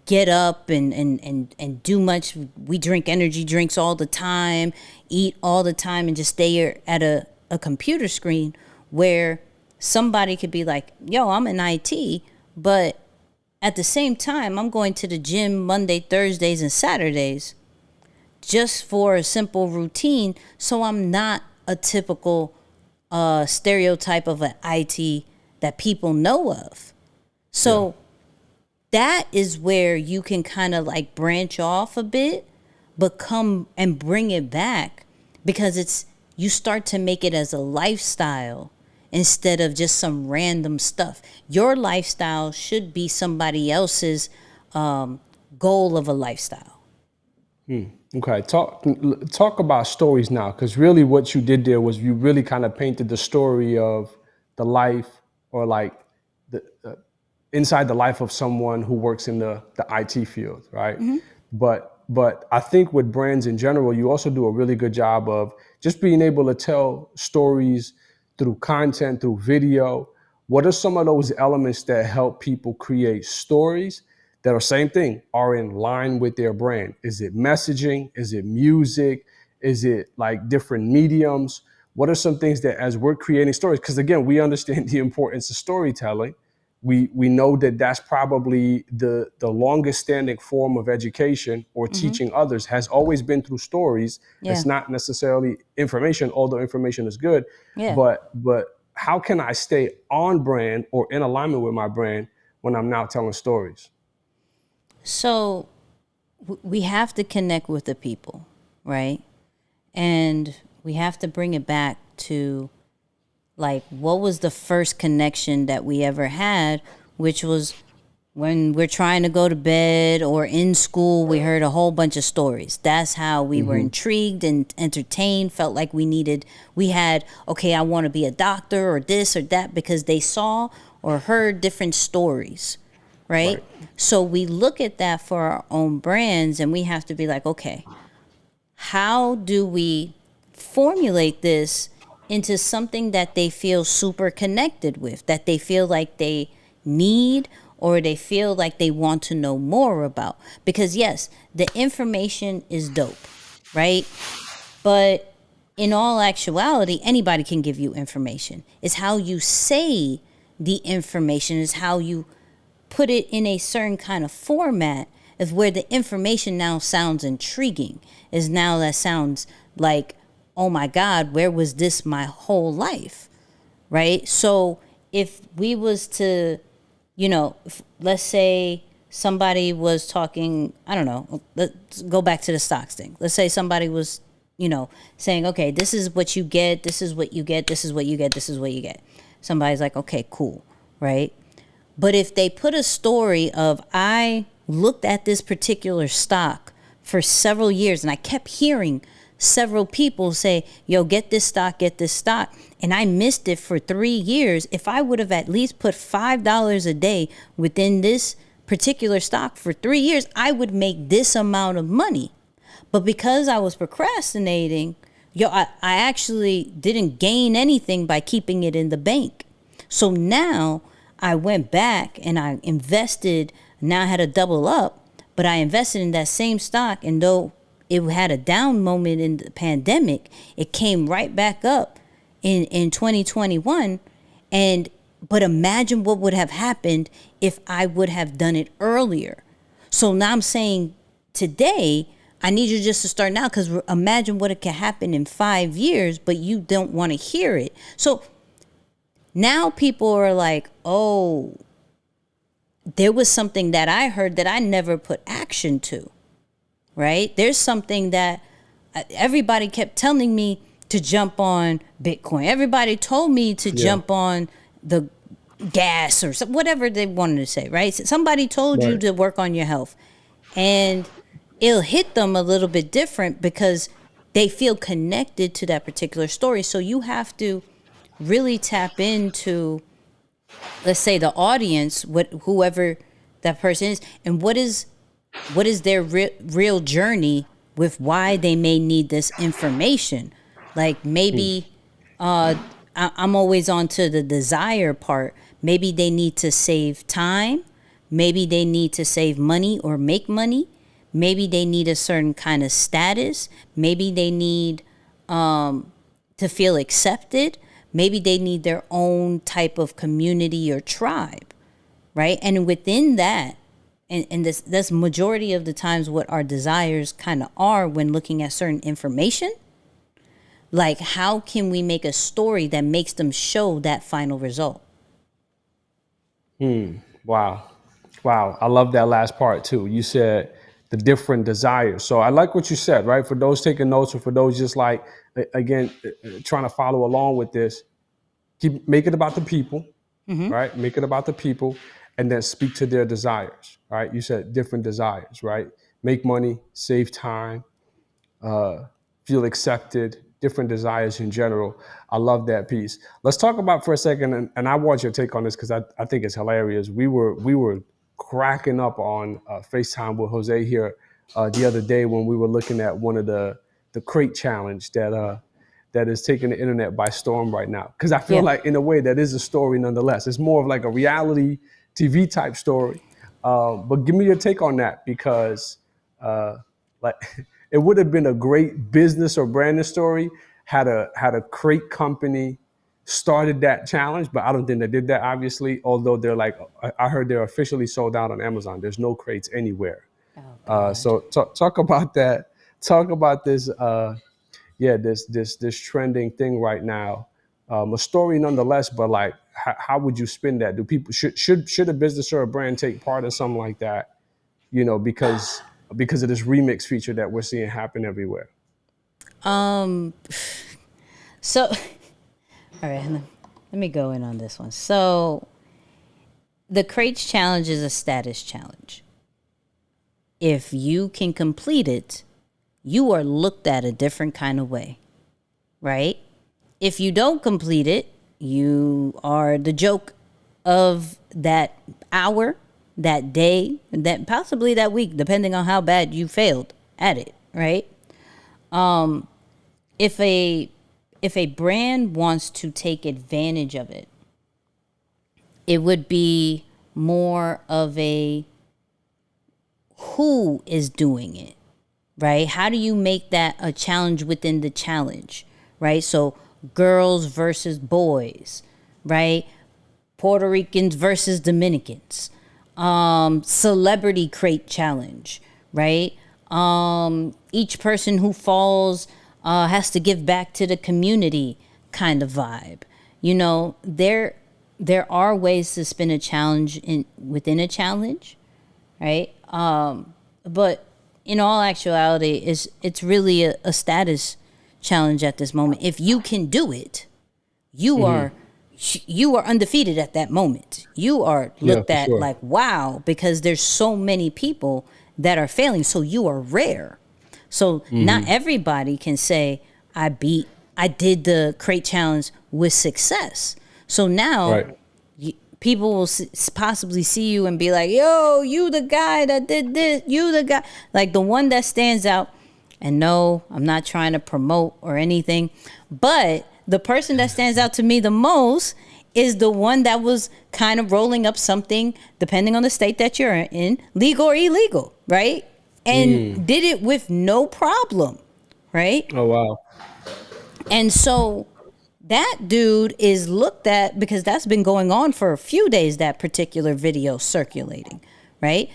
get up and do much. We drink energy drinks all the time, eat all the time, and just stay at a computer screen, where somebody could be like, yo, I'm in IT, but at the same time, I'm going to the gym Monday, Thursdays, and Saturdays just for a simple routine. So I'm not a typical stereotype of an IT that people know of. So that is where you can kind of like branch off a bit, but come and bring it back, because you start to make it as a lifestyle instead of just some random stuff. Your lifestyle should be somebody else's goal of a lifestyle. Okay, talk about stories now, because really what you did there was you really kind of painted the story of the life, or like the inside the life of someone who works in the IT field, right? Mm-hmm. But I think with brands in general, you also do a really good job of just being able to tell stories through content, through video. What are some of those elements that help people create stories that are, same thing, are in line with their brand? Is it messaging? Is it music? Is it like different mediums? What are some things that, as we're creating stories, because again, we understand the importance of storytelling. We know that that's probably the longest standing form of education or teaching others has always been through stories. Yeah. It's not necessarily information, although information is good. Yeah. But how can I stay on brand or in alignment with my brand when I'm now telling stories? So we have to connect with the people, right? And we have to bring it back to, like, what was the first connection that we ever had, which was when we're trying to go to bed or in school, we heard a whole bunch of stories. That's how we were intrigued and entertained, felt like we had, okay, I want to be a doctor or this or that, because they saw or heard different stories, right? So we look at that for our own brands, and we have to be like, okay, how do we formulate this into something that they feel super connected with, that they feel like they need, or they feel like they want to know more about? Because yes, the information is dope, right? But in all actuality, anybody can give you information. It's how you say the information, is how you put it in a certain kind of format, is where the information now sounds intriguing, is now that sounds like, oh my God, where was this my whole life, right? So if we was to, let's say somebody was talking, I don't know, let's go back to the stocks thing. Let's say somebody was, saying, okay, this is what you get, this is what you get, this is what you get, this is what you get. Somebody's like, okay, cool, right? But if they put a story of, I looked at this particular stock for several years and I kept hearing several people say, yo, get this stock, and I missed it for 3 years. If I would have at least put $5 a day within this particular stock for 3 years, I would make this amount of money. But because I was procrastinating, I actually didn't gain anything by keeping it in the bank. So now I went back and I invested. Now I had to double up, but I invested in that same stock, and though it had a down moment in the pandemic, it came right back up in 2021. But imagine what would have happened if I would have done it earlier. So now I'm saying today, I need you just to start now, because imagine what it could happen in 5 years, but you don't want to hear it. So now people are like, oh, there was something that I heard that I never put action to, right? There's something that everybody kept telling me to jump on Bitcoin. Everybody told me to jump on the gas or whatever they wanted to say, right? Somebody told you to work on your health, and it'll hit them a little bit different because they feel connected to that particular story. So you have to really tap into, let's say, the audience, whoever that person is, and what is their real journey with why they may need this information. Like maybe I'm always on to the desire part. Maybe they need to save time. Maybe they need to save money or make money. Maybe they need a certain kind of status. Maybe they need to feel accepted. Maybe they need their own type of community or tribe, right? And within that, and that's majority of the times what our desires kind of are when looking at certain information. Like, how can we make a story that makes them show that final result? Wow. I love that last part too. You said the different desires. So I like what you said, right? For those taking notes or for those just like, again, trying to follow along with this, make it about the people, right? Make it about the people and then speak to their desires, right? You said different desires, right? Make money, save time, feel accepted, different desires in general. I love that piece. Let's talk about for a second, and I want your take on this because I think it's hilarious. We were cracking up on FaceTime with Jose here the other day when we were looking at one of the crate challenge that is taking the internet by storm right now. Because I feel like in a way that is a story nonetheless. It's more of like a reality TV type story. But give me your take on that because like it would have been a great business or branding story had a crate company started that challenge, but I don't think they did that, obviously, although they're like, I heard they're officially sold out on Amazon. There's no crates anywhere. So talk about that. Talk about this, this trending thing right now. A story nonetheless, but like, how would you spin that? Do people, should a business or a brand take part in something like that, you know, because of this remix feature that we're seeing happen everywhere? So, all right, let me go in on this one. So, the crates challenge is a status challenge. If you can complete it, you are looked at a different kind of way, right? If you don't complete it, you are the joke of that hour, that day, that possibly that week, depending on how bad you failed at it, right? If a brand wants to take advantage of it, it would be more of a who is doing it, right? How do you make that a challenge within the challenge, right? So girls versus boys, right? Puerto Ricans versus Dominicans, celebrity crate challenge, right? Each person who falls has to give back to the community kind of vibe. You know, there are ways to spin a challenge within a challenge, right? But in all actuality, it's really a status challenge at this moment. If you can do it, you are undefeated at that moment. You are looked at like, wow, because there's so many people that are failing. So you are rare. So not everybody can say, I did the crate challenge with success. So now people will possibly see you and be like, yo, you the guy that did this, you the guy, like the one that stands out. And no, I'm not trying to promote or anything, but the person that stands out to me the most is the one that was kind of rolling up something, depending on the state that you're in, legal or illegal, right? And did it with no problem, right? Oh, wow. And so that dude is looked at because that's been going on for a few days, that particular video circulating, right?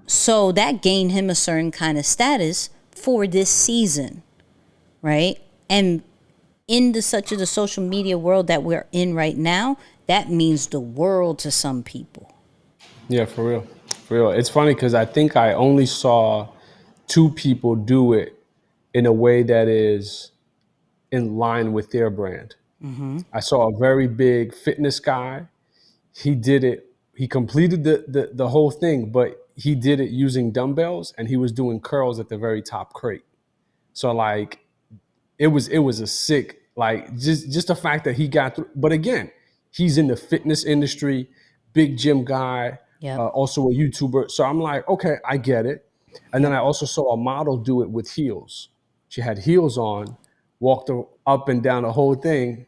So that gained him a certain kind of status for this season, right? And in the social media world that we're in right now, that means the world to some people. Yeah, for real. For real. It's funny because I think I only saw two people do it in a way that is in line with their brand. Mm-hmm. I saw a very big fitness guy. He did it. He completed the whole thing, but he did it using dumbbells and he was doing curls at the very top crate. So like it was a sick, like just the fact that he got through. But again, he's in the fitness industry, big gym guy, Yep. also a YouTuber. So I'm like, okay, I get it. And then Yep. I also saw a model do it with heels. She had heels on, walked up and down the whole thing.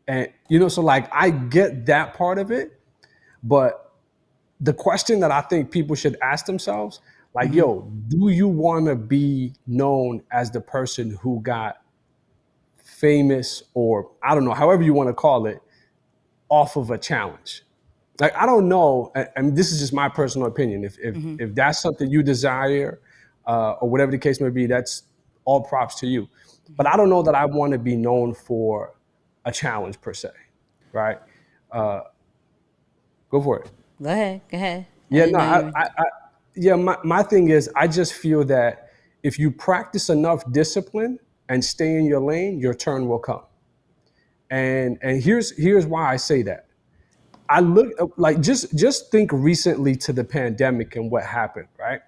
And so like I get that part of it, but the question that I think people should ask themselves, like, Mm-hmm. yo, do you want to be known as the person who got famous, or I don't know, however you want to call it, off of a challenge? Like, I don't know, and this is just my personal opinion. Mm-hmm. If that's something you desire, or whatever the case may be, that's all props to you. But I don't know that I want to be known for a challenge per se, right? Uh, Go for it. Go ahead. Go ahead. I Yeah, didn't no, know you were. yeah, my thing is, I just feel that if you practice enough discipline and stay in your lane, your turn will come. And here's why I say that. I look like, just think recently to the pandemic and what happened, right?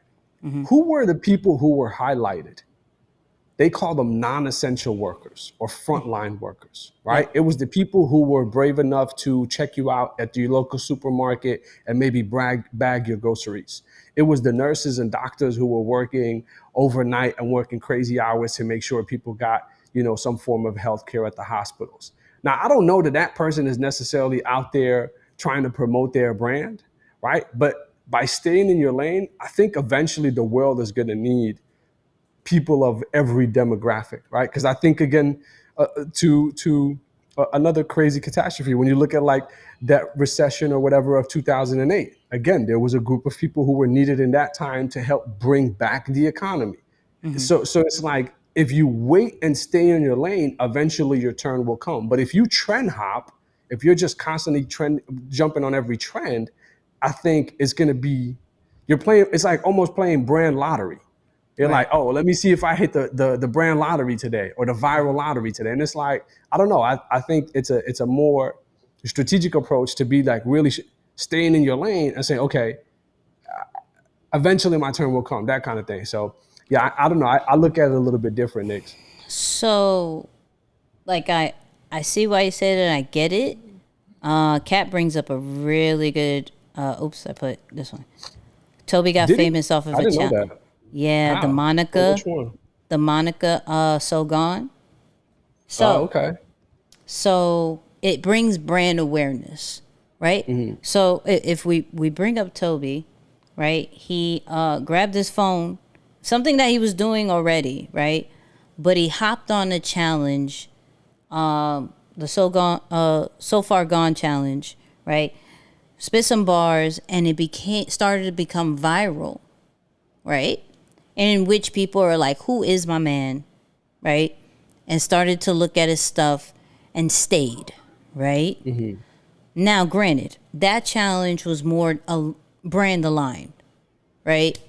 Mm-hmm. Who were the people who were highlighted? They call them non-essential workers or frontline workers, right? Yep. It was the people who were brave enough to check you out at your local supermarket and maybe bag your groceries. It was the nurses and doctors who were working overnight and working crazy hours to make sure people got, some form of health care at the hospitals. Now, I don't know that that person is necessarily out there trying to promote their brand, right? But by staying in your lane, I think eventually the world is going to need people of every demographic, right? Because I think, again, to another crazy catastrophe, when you look at like that recession or whatever of 2008, again, there was a group of people who were needed in that time to help bring back the economy. Mm-hmm. So it's like, if you wait and stay in your lane, eventually your turn will come. But if you trend hop, if you're just constantly jumping on every trend, I think it's going to be, you're playing, it's like almost playing brand lottery. You're Right. like, oh, let me see if I hit the brand lottery today or the viral lottery today. And it's like, I don't know. I think it's a more strategic approach to be like really staying in your lane and saying, okay, eventually my turn will come, that kind of thing. So yeah, I don't know. I look at it a little bit different, Nick. So, like, I see why you said it, and I get it. Kat brings up a really good. Oops, I put this one. Toby got Did he? famous off of I a didn't know challenge. that. Yeah, How? the Which Monica, one? So Gone. Oh, So, okay. so it brings brand awareness, right? Mm-hmm. So if we bring up Toby, right? He grabbed his phone, something that he was doing already, right? But he hopped on the challenge, the so far gone challenge, right? Spit some bars, and it started to become viral, right? And in which people are like, "Who is my man?" Right? And started to look at his stuff and stayed, right? Mm-hmm. Now, granted, that challenge was more brand aligned, right?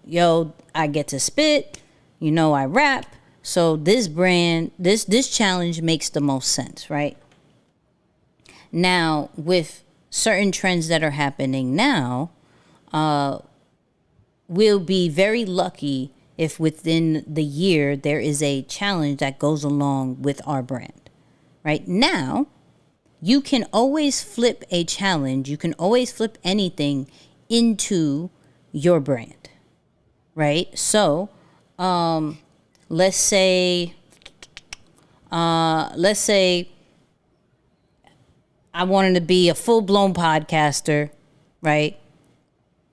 Yo, I get to spit, I rap, so this challenge makes the most sense, right? Now, with certain trends that are happening now, we'll be very lucky if within the year there is a challenge that goes along with our brand. Right now, you can always flip a challenge, you can always flip anything into your brand, right? So, let's say I wanted to be a full-blown podcaster, right?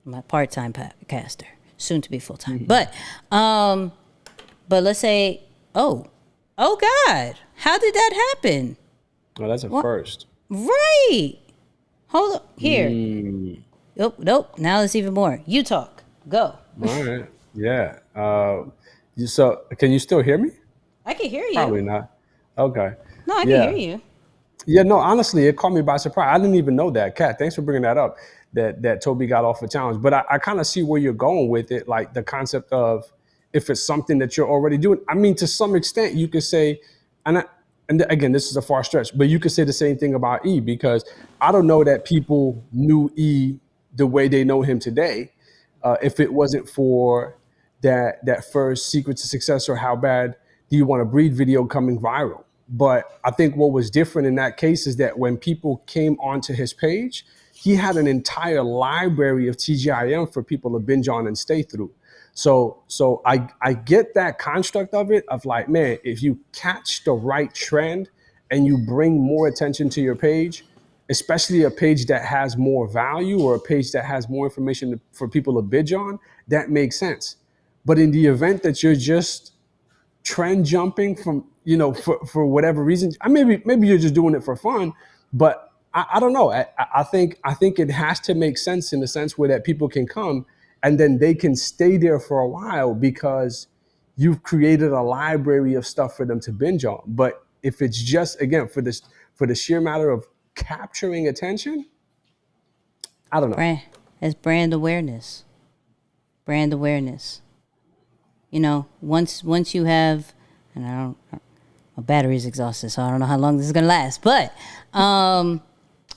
My part-time podcaster, soon to be full-time. Mm-hmm. But let's say, oh God, how did that happen? Oh, that's a What? first. Right. Hold up. Here. Nope. Now it's even more. You talk. Go. All right. Yeah. So can you still hear me? I can hear you. Probably not. Okay. No, I can Yeah. hear you. Yeah, no, honestly, it caught me by surprise. I didn't even know that. Kat, thanks for bringing that up, that Toby got off a challenge. But I kind of see where you're going with it, like the concept of if it's something that you're already doing. I mean, to some extent, you could say, and and again, this is a far stretch, but you could say the same thing about E, because I don't know that people knew E the way they know him today, if it wasn't for that first Secret to Success or How Bad Do You Want to Breed video coming viral. But I think what was different in that case is that when people came onto his page, he had an entire library of TGIM for people to binge on and stay through. So I get that construct of it, of like, man, if you catch the right trend and you bring more attention to your page, especially a page that has more value or a page that has more information for people to binge on, that makes sense. But in the event that you're just trend jumping from, for whatever reason, maybe you're just doing it for fun, but I don't know. I think it has to make sense in the sense where that people can come and then they can stay there for a while because you've created a library of stuff for them to binge on. But if it's just, again, for the sheer matter of capturing attention, I don't know. It's brand awareness. Brand awareness. Once you have, and my battery's exhausted, so I don't know how long this is gonna last. But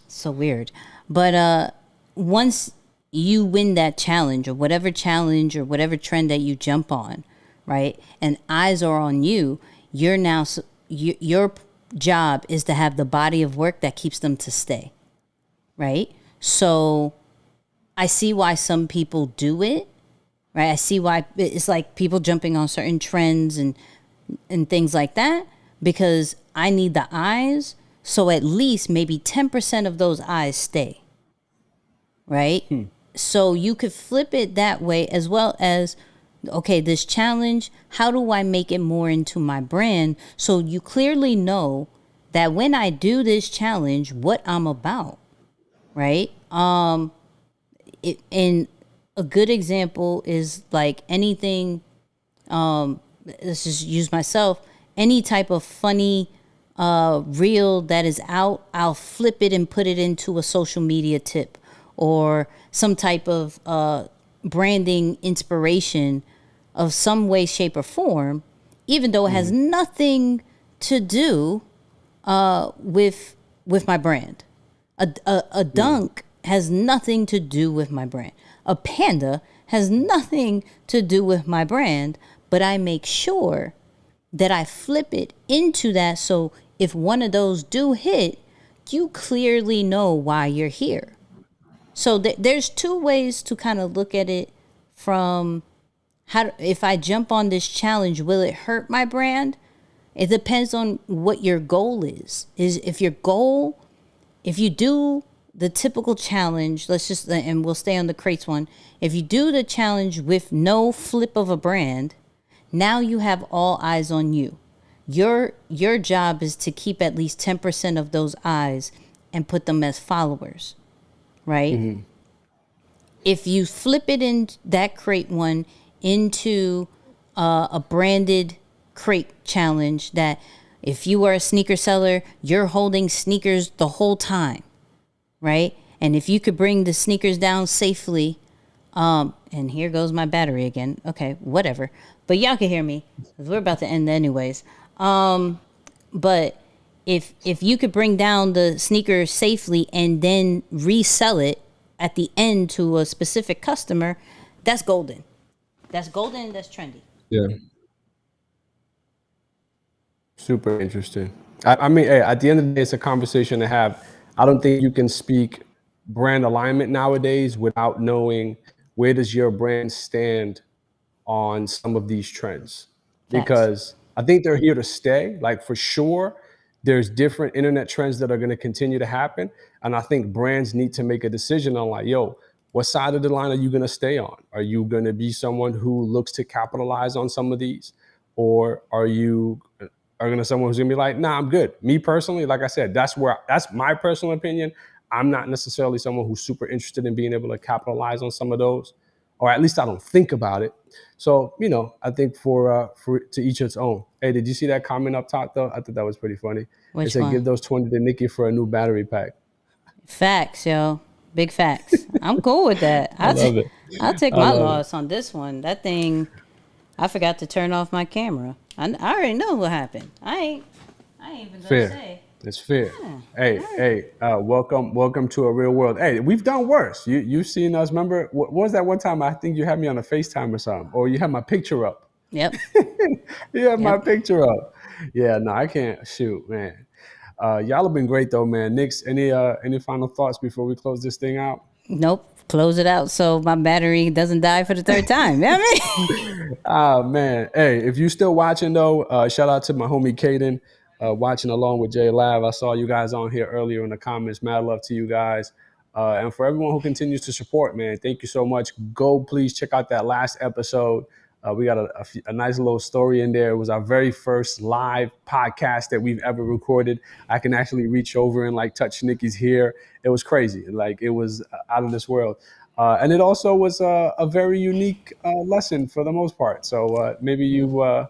so weird. But once you win that challenge or whatever trend that you jump on, right, and eyes are on you, your job is to have the body of work that keeps them to stay, right? So I see why some people do it, right? I see why it's like people jumping on certain trends and things like that, because I need the eyes, so at least maybe 10% of those eyes stay, right? So you could flip it that way as well as, okay, this challenge, how do I make it more into my brand? So you clearly know that when I do this challenge, what I'm about, right? And a good example is like anything, let's just use myself, any type of funny reel that is out, I'll flip it and put it into a social media tip or some type of branding inspiration of some way, shape, or form, even though it has nothing to do with my brand. A dunk has nothing to do with my brand. A panda has nothing to do with my brand, but I make sure that I flip it into that, so if one of those do hit, you clearly know why you're here. So there's two ways to kind of look at it from if I jump on this challenge, will it hurt my brand? It depends on what your goal is. If you do the typical challenge, and we'll stay on the crates one. If you do the challenge with no flip of a brand, now you have all eyes on you. Your job is to keep at least 10% of those eyes and put them as followers, right? Mm-hmm. If you flip it in that crate one into a branded crate challenge, that if you are a sneaker seller, you're holding sneakers the whole time, right? And if you could bring the sneakers down safely, and here goes my battery again. Okay, whatever. But y'all can hear me, because we're about to end anyways. But if you could bring down the sneaker safely and then resell it at the end to a specific customer, that's golden. That's golden, that's trendy. Yeah. Super interesting. I mean, hey, at the end of the day, it's a conversation to have. I don't think you can speak brand alignment nowadays without knowing where does your brand stand on some of these trends. Because I think they're here to stay. Like, for sure, there's different internet trends that are going to continue to happen. And I think brands need to make a decision on, like, yo, what side of the line are you going to stay on? Are you going to be someone who looks to capitalize on some of these? Or are you going to someone who's going to be like, nah, I'm good. Me personally, like I said, that's my personal opinion. I'm not necessarily someone who's super interested in being able to capitalize on some of those. or at least I don't think about it. So, I think for to each its own. Hey, did you see that comment up top though? I thought that was pretty funny. Which It said, one? give those 20 to Nicky for a new battery pack. Facts, yo. Big facts. I'm cool with that. I love it. I'll take my loss on this one. That thing, I forgot to turn off my camera. I already know what happened. I ain't even gonna say. It's fair. Yeah. Hey, welcome to a real world. Hey, we've done worse. You've seen us. Remember, what was that one time? I think you had me on a FaceTime or something, or you had my picture up. Yep. You had my picture up. Yeah, no, I can't. Shoot, man. Y'all have been great though, man. Nix, any final thoughts before we close this thing out? Nope. Close it out so my battery doesn't die for the third time. You know what I mean? Ah, man. Hey, if you still watching though, shout out to my homie Caden, watching along with J Lav. I saw you guys on here earlier in the comments. Mad love to you guys. And for everyone who continues to support, man, thank you so much. Go please check out that last episode. We got a nice little story in there. It was our very first live podcast that we've ever recorded. I can actually reach over and like touch Nicky's hair. It was crazy. Like it was out of this world. And it also was a very unique lesson for the most part. So maybe you'll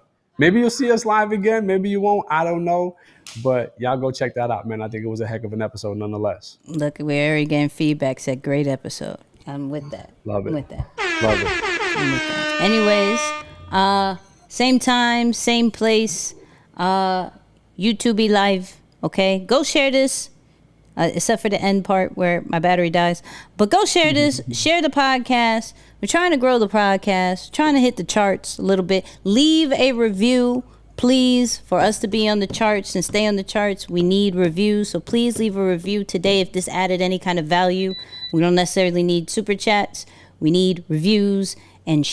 see us live again. Maybe you won't. I don't know. But y'all go check that out, man. I think it was a heck of an episode nonetheless. Look, we're already getting feedback. Said great episode. I'm with that. Love it. I'm with that. Love it. Anyways, same time, same place, YouTube live. Okay, go share this. Except for the end part where my battery dies, but go share this. Share the podcast. We're trying to grow the podcast. Trying to hit the charts a little bit. Leave a review, please, for us to be on the charts and stay on the charts. We need reviews, so please leave a review today if this added any kind of value. We don't necessarily need super chats. We need reviews and